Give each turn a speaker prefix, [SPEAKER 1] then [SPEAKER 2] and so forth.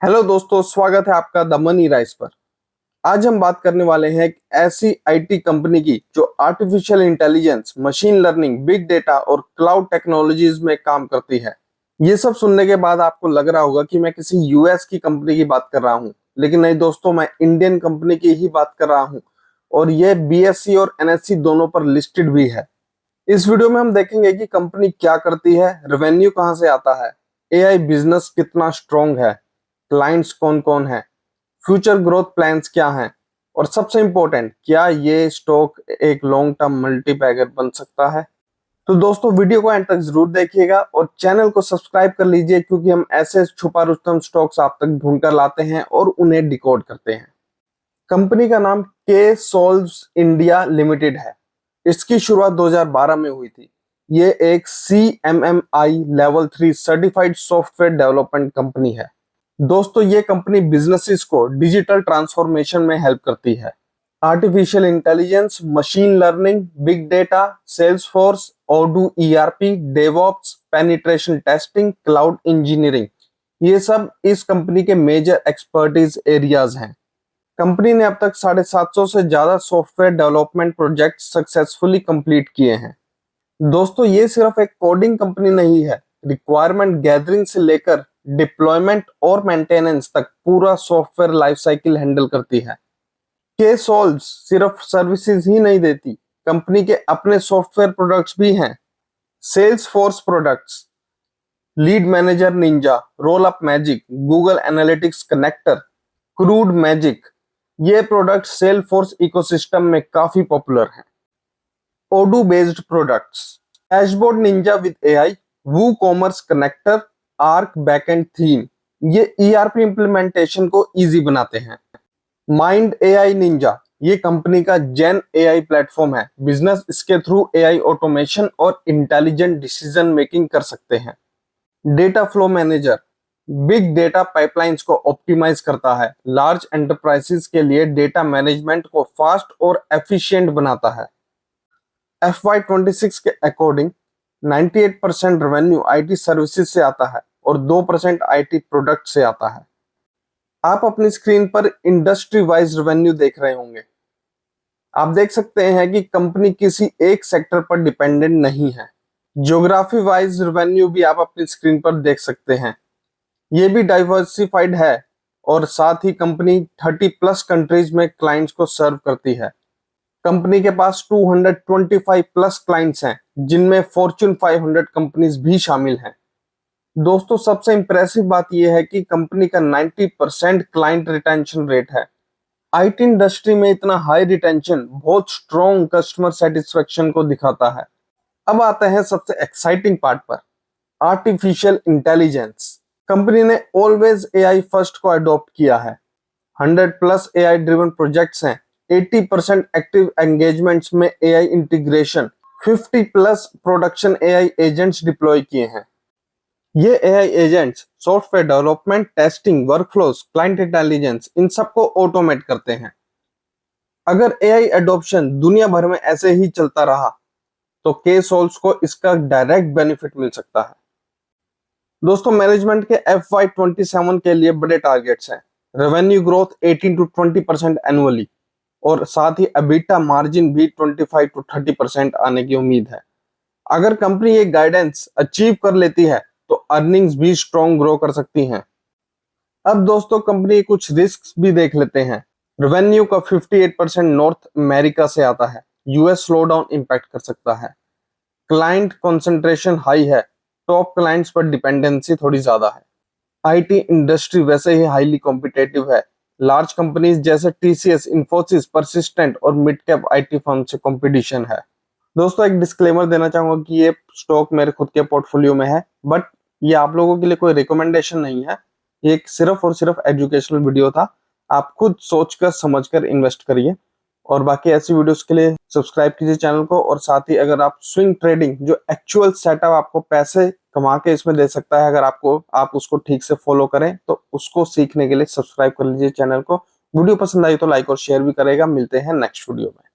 [SPEAKER 1] Hello दोस्तों, स्वागत है आपका द मनी राइस पर। आज हम बात करने वाले हैं एक ऐसी आईटी कंपनी की जो artificial intelligence, machine learning, big data और क्लाउड टेक्नोलॉजीज में काम करती है। ये सब सुनने के बाद आपको लग रहा होगा कि मैं किसी यूएस की कंपनी की बात कर रहा हूँ, लेकिन नहीं दोस्तों, मैं इंडियन कंपनी की ही बात कर रहा हूँ। और ये बीएससी और एनएससी दोनों पर लिस्टेड भी है। इस वीडियो में हम देखेंगे कि कंपनी क्या करती है, रेवेन्यू कहाँ से आता है, एआई बिजनेस कितना स्ट्रॉन्ग है, क्लाइंट्स कौन कौन है, फ्यूचर ग्रोथ प्लान्स क्या हैं, और सबसे इंपॉर्टेंट, क्या ये स्टॉक एक लॉन्ग टर्म मल्टीबैगर बन सकता है। तो दोस्तों, वीडियो को एंड तक जरूर देखिएगा और चैनल को सब्सक्राइब कर लीजिए, क्योंकि हम ऐसे छुपा रुस्तम स्टॉक्स आप तक ढूंढ कर लाते हैं और उन्हें डिकोड करते हैं। कंपनी का नाम के सोल्व्स इंडिया लिमिटेड है। इसकी शुरुआत 2012 में हुई थी। ये एक CMMI level 3 certified software development company है। दोस्तों, ये कंपनी बिजनेसेस को डिजिटल ट्रांसफॉर्मेशन में हेल्प करती है। Artificial intelligence, machine learning, big data, Salesforce, Odoo ERP, DevOps, penetration testing, cloud engineering, ये सब इस कंपनी के मेजर एक्सपर्टीज एरियाज हैं। कंपनी ने अब तक 750 से ज्यादा software development project successfully complete किए हैं। दोस्तों, ये सिर्फ एक कोडिंग कंपनी नहीं है। रिक्वायरमेंट गैदरिंग से लेकर डिप्लॉयमेंट और मेंटेनेंस तक पूरा सॉफ्टवेयर लाइफ साइकिल हैंडल करती है। के सॉल्व्स सिर्फ सर्विसेज ही नहीं देती, कंपनी के अपने सॉफ्टवेयर प्रोडक्ट्स भी हैं। Salesforce products, lead manager ninja, roll up magic, Google analytics connector, crud magic, ये प्रोडक्ट सेल फोर्स इकोसिस्टम में काफी पॉपुलर हैं। Odoo based products, dashboard ninja with AI, WooCommerce connector, arc backend theme, ये ERP implementation को easy बनाते हैं। Mind AI ninja, ये कंपनी का जेन एआई प्लेटफॉर्म है। बिजनेस इसके थ्रू एआई ऑटोमेशन और इंटेलिजेंट डिसीजन मेकिंग कर सकते हैं। Data flow manager, big data pipelines को ऑप्टिमाइज करता है। लार्ज एंटरप्राइजेस के लिए डेटा मैनेजमेंट को फास्ट और एफिशिएंट बनाता है। FY26 के अकॉर्डिंग 98% रेवेन्यू आईटी सर्विसेज से आता है और 2% आईटी प्रोडक्ट से आता है। आप अपनी स्क्रीन पर इंडस्ट्री वाइज रेवेन्यू देख रहे होंगे। आप देख सकते हैं कि कंपनी किसी एक सेक्टर पर डिपेंडेंट नहीं है। ज्योग्राफी वाइज रेवेन्यू भी आप अपनी स्क्रीन पर देख सकते हैं। ये भी डाइवर्सिफाइड है और साथ ही कंपनी 30+ कंट्रीज में क्लाइंट्स को सर्व करती है। कंपनी के पास 225+ क्लाइंट्स हैं, जिनमें फॉर्च्यून 500 कंपनीज भी शामिल हैं। दोस्तों, सबसे इंप्रेसिव बात यह है कि कंपनी का 90% क्लाइंट रिटेंशन रेट है। आईटी इंडस्ट्री में इतना हाई रिटेंशन बहुत स्ट्रॉन्ग कस्टमर सेटिस्फेक्शन को दिखाता है। अब आते हैं सबसे एक्साइटिंग पार्ट पर, आर्टिफिशियल इंटेलिजेंस। कंपनी ने ऑलवेज एआई फर्स्ट को अडॉप्ट किया है। 100+ एआई ड्रिवन प्रोजेक्ट्स हैं। 80% एक्टिव एंगेजमेंट्स में AI integration, 50+ production AI agents deploy किए हैं। ये AI agents software development, testing, workflows, client intelligence, इन सबको ऑटोमेट करते हैं। अगर एआई एडॉप्शन दुनिया भर में ऐसे ही चलता रहा तो के सोल्स को इसका डायरेक्ट बेनिफिट मिल सकता है। दोस्तों, मैनेजमेंट के FY27 के लिए बड़े टारगेट्स हैं। रेवेन्यू ग्रोथ 18 to 20% एनुअली और साथ ही EBITDA मार्जिन भी 25 to 30% आने की उम्मीद है। अगर कंपनी ये गाइडेंस अचीव कर लेती है तो अर्निंग्स भी स्ट्रॉन्ग ग्रो कर सकती हैं। अब दोस्तों, कंपनी कुछ रिस्क्स भी देख लेते हैं। रेवेन्यू का 58% नॉर्थ अमेरिका से आता है। यूएस स्लोडाउन इंपैक्ट कर सकता है। क्लाइंट कंसंट्रेशन हाई है, टॉप क्लाइंट्स पर डिपेंडेंसी थोड़ी ज्यादा है। आईटी इंडस्ट्री वैसे ही हाईली कॉम्पिटेटिव है। लार्ज कंपनीज जैसे TCS, इन्फोसिस, परसिस्टेंट और मिड कैप आईटी फर्म से कंपटीशन है। दोस्तों, एक डिस्क्लेमर देना चाहूंगा कि ये स्टॉक मेरे खुद के पोर्टफोलियो में है, बट ये आप लोगों के लिए कोई रिकमेंडेशन नहीं है। ये एक सिर्फ और सिर्फ एजुकेशनल वीडियो था। आप खुद सोचकर समझकर इन्वेस्ट करिए। और बाकी ऐसी वीडियोस के लिए सब्सक्राइब कीजिए चैनल को। और साथ ही अगर आप स्विंग ट्रेडिंग, जो एक्चुअल सेटअप आपको पैसे कमा के इसमें दे सकता है, अगर आप उसको ठीक से फॉलो करें तो उसको सीखने के लिए सब्सक्राइब कर लीजिए चैनल को। वीडियो पसंद आई तो लाइक और शेयर भी करेगा। मिलते हैं नेक्स्ट वीडियो में।